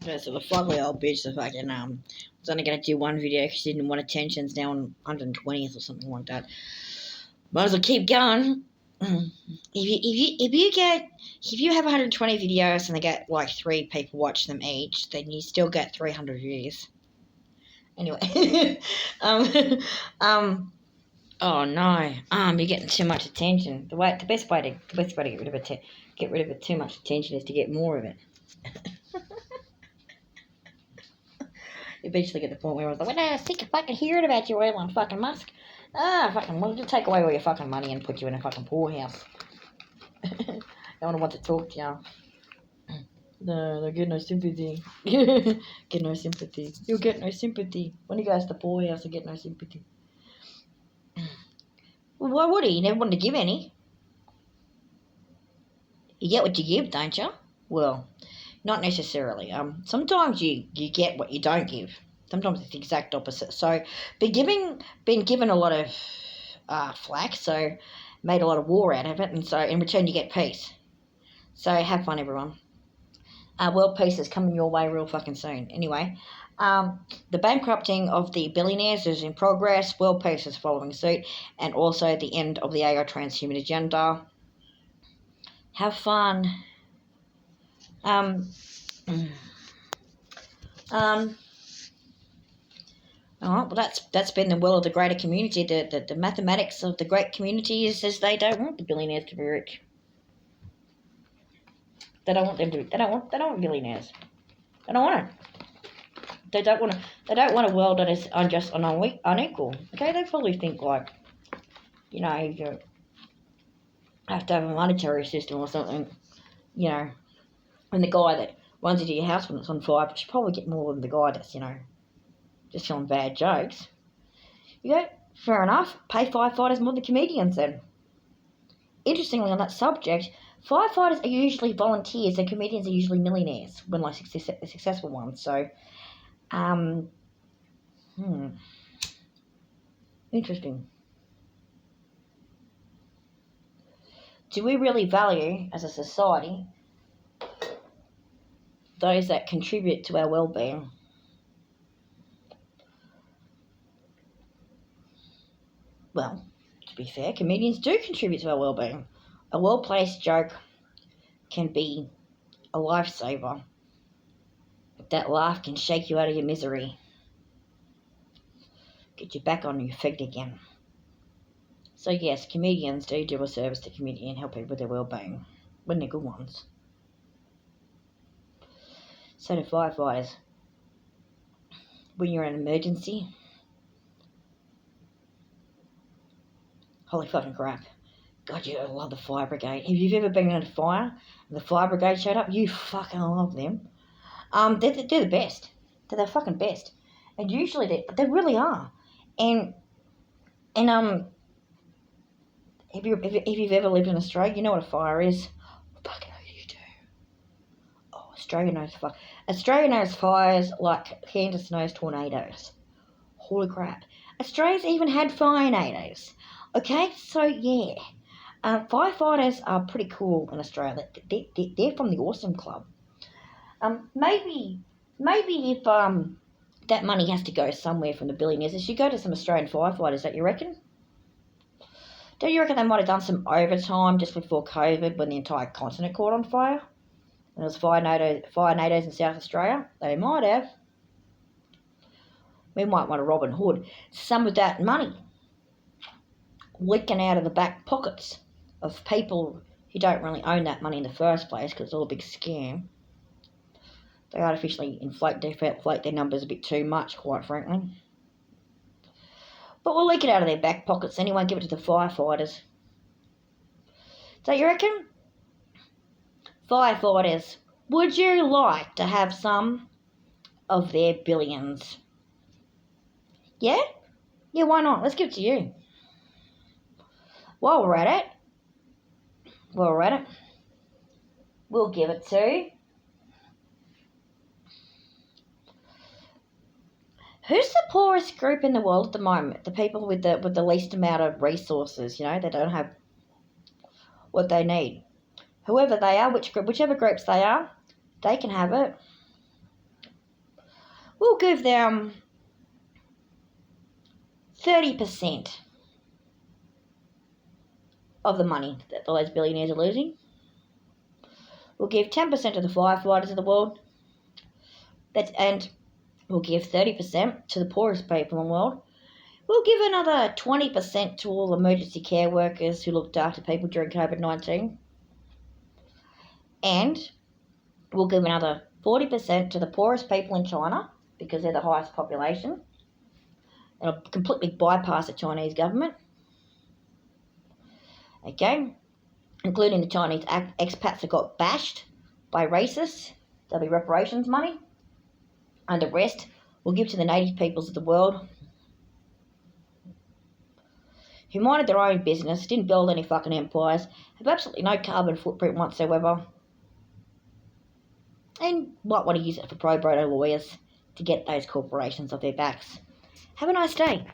Yeah, so the fugly old bitch, the fucking was only gonna do one video because she didn't want attention's now on 120th or something like that. Might as well keep going. If you have 120 videos and they get like 3 people watch them each, then you still get 300 views. Anyway, oh no, you're getting too much attention. The best way to get rid of it too much attention is to get more of it. Eventually get to the point where I was like, well, sick of fucking hearing about you, Elon fucking Musk. We'll just take away all your fucking money and put you in a fucking poorhouse. No one wants to talk to you. No, they get no sympathy. Get no sympathy. You'll get no sympathy. When he goes to the poorhouse, he'll get no sympathy. Well, why would he? He never wanted to give any. You get what you give, don't you? Well, not necessarily. Sometimes you get what you don't give. Sometimes it's the exact opposite. So, been given a lot of flack, so made a lot of war out of it, and so in return you get peace. So have fun, everyone. World peace is coming your way real fucking soon. Anyway, the bankrupting of the billionaires is in progress. World peace is following suit, and also the end of the AI transhuman agenda. Have fun. Alright, well that's been the will of the greater community. The mathematics of the great community is they don't want the billionaires to be rich. They don't want them to. They don't want billionaires. They don't want it. They don't want a world that is unjust and unequal. Okay, they probably think like, you have to have a monetary system or something. And the guy that runs into your house when it's on fire should probably get more than the guy that's just telling bad jokes. Fair enough. Pay firefighters more than comedians then. Interestingly, on that subject, firefighters are usually volunteers and comedians are usually millionaires when like successful ones. So, interesting. Do we really value, as a society, those that contribute to our well-being? Well, to be fair, comedians do contribute to our well-being. A well-placed joke can be a lifesaver. That laugh can shake you out of your misery. Get you back on your feet again. So yes, comedians do a service to community and help people with their well-being when they're good ones. So do firefighters. When you're in an emergency, holy fucking crap. God, I love the fire brigade. If you've ever been in a fire and the fire brigade showed up, you fucking love them. They're the best. They're the fucking best. And usually they really are. And if you've ever lived in Australia, you know what a fire is. Fucking hell, you do. Oh, Australia knows fire. Australia knows fires like Kansas knows tornadoes. Holy crap. Australia's even had firenadoes. Okay, so yeah. Firefighters are pretty cool in Australia. They're from the Awesome Club. Maybe if that money has to go somewhere from the billionaires, it should go to some Australian firefighters, don't you reckon? Don't you reckon they might have done some overtime just before COVID when the entire continent caught on fire? And there was firenadoes in South Australia? They might have. We might want to Robin Hood some of that money leaking out of the back pockets of people who don't really own that money in the first place because it's all a big scam. They artificially inflate their numbers a bit too much, quite frankly. But we'll leak it out of their back pockets anyway, give it to the firefighters. So you reckon? Firefighters, would you like to have some of their billions? Yeah? Yeah, why not? Let's give it to you. While we're at it, we'll give it to... Who's the poorest group in the world at the moment? The people with the least amount of resources, they don't have what they need. Whoever they are, whichever groups they are, they can have it. We'll give them 30% of the money that those billionaires are losing. We'll give 10% to the firefighters of the world. And we'll give 30% to the poorest people in the world. We'll give another 20% to all emergency care workers who looked after people during COVID-19. And we'll give another 40% to the poorest people in China because they're the highest population. It'll completely bypass the Chinese government. Okay? Including the Chinese expats that got bashed by racists. There'll be reparations money. And the rest we'll give to the native peoples of the world who minded their own business, didn't build any fucking empires, have absolutely no carbon footprint whatsoever, and might want to use it for pro bono lawyers to get those corporations off their backs. Have a nice day.